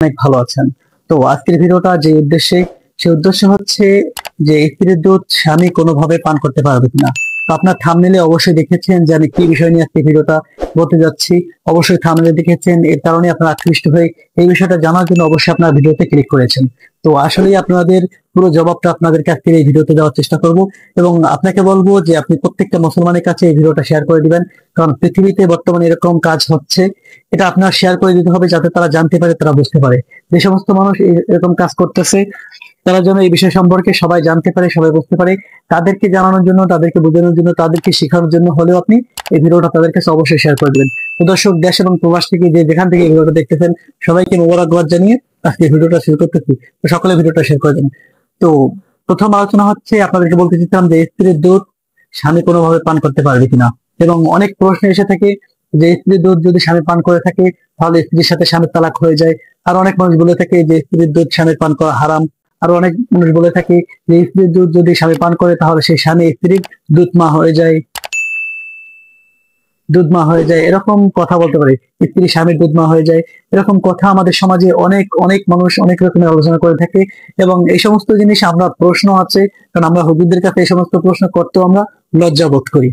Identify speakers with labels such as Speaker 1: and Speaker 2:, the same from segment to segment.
Speaker 1: অনেক ভালো আছেন। তো আজকের ভিডিওটা যে উদ্দেশ্যে, সে উদ্দেশ্য হচ্ছে যে স্ত্রীর দুধ স্বামী কোনোভাবে পান করতে পারবে কিনা। তো আপনার থাম্বনেইলে অবশ্যই দেখেছেন যে আমি কি বিষয় নিয়ে আজকে ভিডিওটা বলতে যাচ্ছি। অবশ্যই থাম্বনেইলে দেখেছেন, এর কারণে আপনারা আকৃষ্ট হয়ে এই বিষয়টা জানার জন্য অবশ্যই আপনার ভিডিওতে ক্লিক করেছেন। তো আসলেই আপনাদের পুরো জবাবটা আপনাদের কাছ থেকে এই ভিডিওতে দেওয়ার চেষ্টা করব, এবং আপনাকে বলবো যে আপনি প্রত্যেকটা মুসলমানের কাছে এই ভিডিওটা শেয়ার করে দিবেন। কারণ পৃথিবীতে বর্তমানে এরকম কাজ হচ্ছে, এটা আপনার শেয়ার করে দিতে হবে যাতে তারা জানতে পারে, তারা বুঝতে পারে। যে সমস্ত মানুষ এরকম কাজ করতেছে তারা যেন এই বিষয় সম্পর্কে সবাই জানতে পারে, সবাই বুঝতে পারে। তাদেরকে জানানোর জন্য, তাদেরকে বোঝানোর জন্য, তাদেরকে শেখানোর জন্য হলেও আপনি এই ভিডিওটা তাদের কাছে অবশ্যই শেয়ার করে দেবেন। তো দর্শক, দেশ এবং প্রবাস থেকে যে যেখান থেকে এই ভিডিওটা দেখতেছেন, সবাইকে মোবারকবাদ জানিয়ে আজকে ভিডিওটা শুরু করতেছি। তো সকলে ভিডিওটা শেয়ার করে দেন। তো প্রথম আলোচনা হচ্ছে, আপনাদেরকে বলতে চাচ্ছিলাম যে স্ত্রীর দুধ স্বামী কোনোভাবে পান করতে পারবে কিনা। এবং অনেক প্রশ্ন এসে থাকে যে স্ত্রীর দুধ যদি স্বামী পান করে থাকে তাহলে স্ত্রীর সাথে স্বামীর তালাক হয়ে যায়। আর অনেক মানুষ বলে থাকে যে স্ত্রীর দুধ স্বামীর পান করা হারাম। আর অনেক মানুষ বলে থাকে যে স্ত্রীর দুধ যদি স্বামী পান করে তাহলে সেই স্বামী স্ত্রীর দুধ মা হয়ে যায়, দুধ মা হয়ে যায়, এরকম কথা বলতে পারে। স্ত্রী স্বামীর দুধ মা হয়ে যায়, এরকম কথা আমাদের সমাজে অনেক অনেক মানুষ অনেক রকমের আলোচনা করে থাকে। এবং এই সমস্ত জিনিস আমরা প্রশ্ন আছে, কারণ আমরা হুজুরদের কাছে এই সমস্ত প্রশ্ন করতেও আমরা লজ্জা বোধ করি।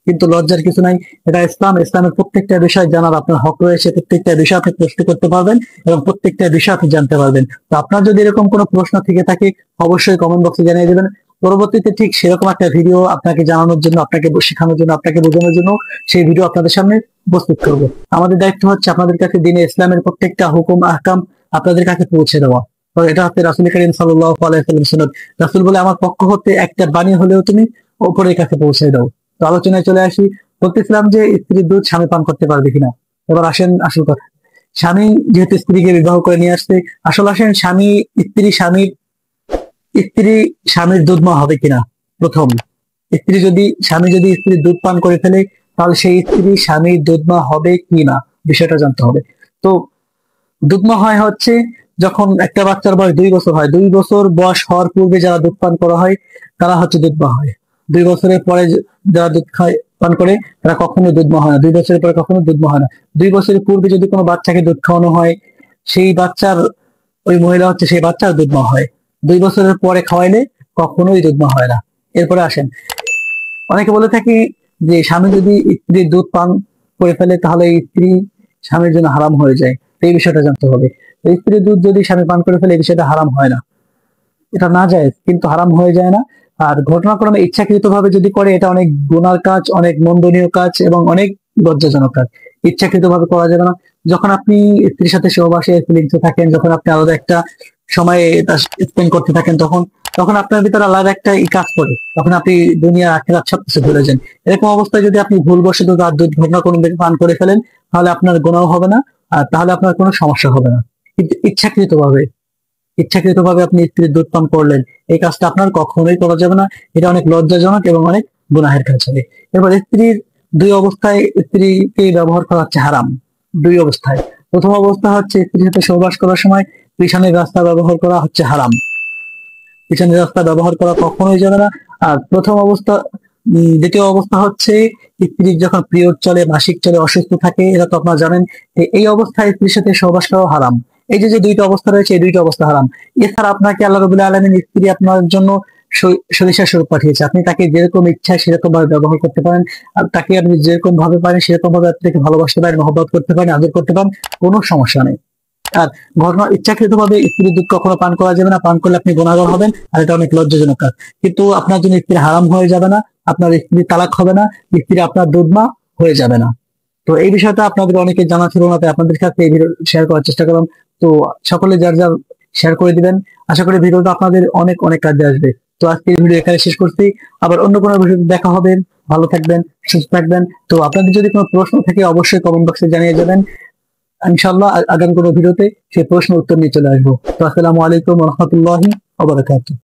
Speaker 1: কিন্তু লজ্জার কিছু নাই, এটা ইসলাম। ইসলামের প্রত্যেকটা বিষয় জানার আপনার হক রয়েছে, প্রত্যেকটা বিষয় আপনি প্রশ্ন করতে পারবেন এবং প্রত্যেকটা বিষয় আপনি জানতে পারবেন। তো আপনার যদি এরকম কোনো প্রশ্ন থেকে থাকে অবশ্যই কমেন্ট বক্সে জানিয়ে দেবেন। পরবর্তীতে ঠিক সেরকম একটা ভিডিও আপনাকে জানানোর জন্য, আপনাকে শেখানোর জন্য, আপনাকে বোঝানোর জন্য সেই ভিডিও আপনাদের সামনে প্রস্তুত করব। আমাদের দায়িত্ব হচ্ছে আপনাদের কাছে দিনে ইসলামের প্রত্যেকটা হুকুম আহকাম আপনাদের কাছে পৌঁছে দেওয়া। তো এটা হচ্ছে রাসূল করিম সাল্লাল্লাহু আলাইহি ওয়াসাল্লাম সুন্নাত। রাসূল বলে, আমার পক্ষ হতে একটা বাণী হলেও তুমি উপরের কাছে পৌঁছে দাও। তো আলোচনায় চলে আসি। বলতেছিলাম যে স্ত্রীর দুধ স্বামী পান করতে পারবে কিনা। এবার আসেন আসল কথা। স্বামী যেহেতু স্ত্রীকে বিবাহ করে নিয়ে আসছে, আসলে আসেন স্ত্রী স্বামীর দুধ মা হবে কিনা। প্রথম, স্বামী যদি স্ত্রীর দুধ পান করে ফেলে তাহলে সেই স্ত্রী স্বামীর দুধ মা হবে কিনা বিষয়টা জানতে হবে। তো দুধ মা হচ্ছে যখন একটা বাচ্চার বয়স 2 বছর হয়, 2 বছর বয়স হওয়ার পূর্বে যারা দুধ পান করা হয় তারা হচ্ছে দুধ মা হয়। 2 বছরের পরে যারা দুধ খায় পান করে তারা কখনো দুধ মা হয় না। 2 বছরের পরে কখনো দুধ মা হয় না। 2 বছরের পূর্বে যদি কোনো বাচ্চাকে দুধ খাওয়ানো হয়, সেই বাচ্চার ওই মহিলা হচ্ছে সেই বাচ্চার দুধ মা হয়। 2 বছরের পরে খাওয়াইলে কখনোই দুধ মা হয় না। এরপরে আসেন, অনেকে বলে থাকে যে স্বামী যদি স্ত্রীর দুধ পান করে ফেলে তাহলে স্ত্রী স্বামীর জন্য হারাম হয়ে যায়। তো এই বিষয়টা জানতে হবে। তো স্ত্রীর দুধ যদি স্বামী পান করে ফেলে এই বিষয়টা হারাম হয় না, এটা না যায় কিন্তু হারাম হয়ে যায় না। আর ঘটনাক্রমে ইচ্ছাকৃত ভাবে যদি করে এটা অনেক গুনার কাজ, অনেক মন্দনীয় কাজ এবং অনেক লজ্জাজনক কাজ। ইচ্ছাকৃত ভাবে করা যাবে না। যখন আপনি স্ত্রীর সাথে সহবাসে ফিলিংসে থাকেন, যখন আপনি আলাদা একটা সময় স্পেন্ড করতে থাকেন, তখন তখন আপনার ভিতরে আলাদা একটা কাজ করে, তখন আপনি দুনিয়া আখিরাত সবকিছু ভুলে যান। এরকম অবস্থায় যদি আপনি ভুলবশত তার দুধ ঘটনা কোনো পান করে ফেলেন তাহলে আপনার গুনাহ হবে না, আর তাহলে আপনার কোনো সমস্যা হবে না। কিন্তু ইচ্ছাকৃতভাবে আপনি স্ত্রীর দুধ পান করলেন, এই কাজটা আপনার কখনোই করা যাবে না। এটা অনেক লজ্জাজনক এবং অনেক গুনাহের কাজ হবে। এরপর স্ত্রীর দুই অবস্থায় স্ত্রীকে ব্যবহার করা হচ্ছে হারাম। দুই অবস্থায়, প্রথম অবস্থা হচ্ছে স্ত্রীর সাথে সহবাস করার সময় পিছনের রাস্তা ব্যবহার করা হচ্ছে হারাম। পিছনের রাস্তা ব্যবহার করা কখনোই যাবে না। আর প্রথম অবস্থা, দ্বিতীয় অবস্থা হচ্ছে স্ত্রীর যখন পিরিয়ড চলে, মাসিক চলে, অসুস্থ থাকে, এটা তো আপনারা জানেন। এই অবস্থায় স্ত্রীর সাথে সহবাস করা হারাম। এই যে যে দুইটা অবস্থা রয়েছে, এই দুইটা অবস্থা হারাম। এছাড়া আপনাকে আল্লাহ রাব্বুল আলামিন স্ত্রী আপনার জন্য সরিষা স্বরূপ পাঠিয়েছে। আপনি তাকে যেরকম ইচ্ছা সেরকম ভাবে ব্যবহার করতে পারেন। আর তাকে আপনি যেরকম ভাবে পারেন সেরকম ভাবে আপনি তাকে ভালোবাসতে পারেন, মহব্বত করতে পারেন, আদর করতে পারেন, কোনো সমস্যা নেই। আর ঘটনা, ইচ্ছাকৃত ভাবে স্ত্রীর দুধ কখনো পান করা যাবে না। পান করলে আপনি গুনাহগার হবেন, আর এটা অনেক লজ্জাজনক কাজ। কিন্তু আপনার জন্য স্ত্রী হারাম হয়ে যাবে না, আপনার স্ত্রী তালাক হবে না, স্ত্রী আপনার দুধ মা হয়ে যাবে না। তো এই বিষয়টা আপনাদের অনেকে জানা ছিল না, তাই আপনাদের কাছে এই ভিডিও শেয়ার করার চেষ্টা করলাম। তো সকলে যার যার শেয়ার করে দিবেন। আশা করি ভিডিওটা আপনাদের অনেক অনেক কাজে আসবে। তো আজকের ভিডিও এখানে শেষ করছি। আবার অন্য কোনো ভিডিওতে দেখা হবে। ভালো থাকবেন, সুস্থ থাকবেন। তো আপনাদের যদি কোনো প্রশ্ন থাকে অবশ্যই কমেন্ট বক্সে জানিয়ে যাবেন। ইনশাআল্লাহ আগামী কোনো ভিডিওতে সেই প্রশ্ন উত্তর নিয়ে চলে আসবো। তো আসসালামু আলাইকুম ওয়া রাহমাতুল্লাহি ওয়া বারাকাতুহু।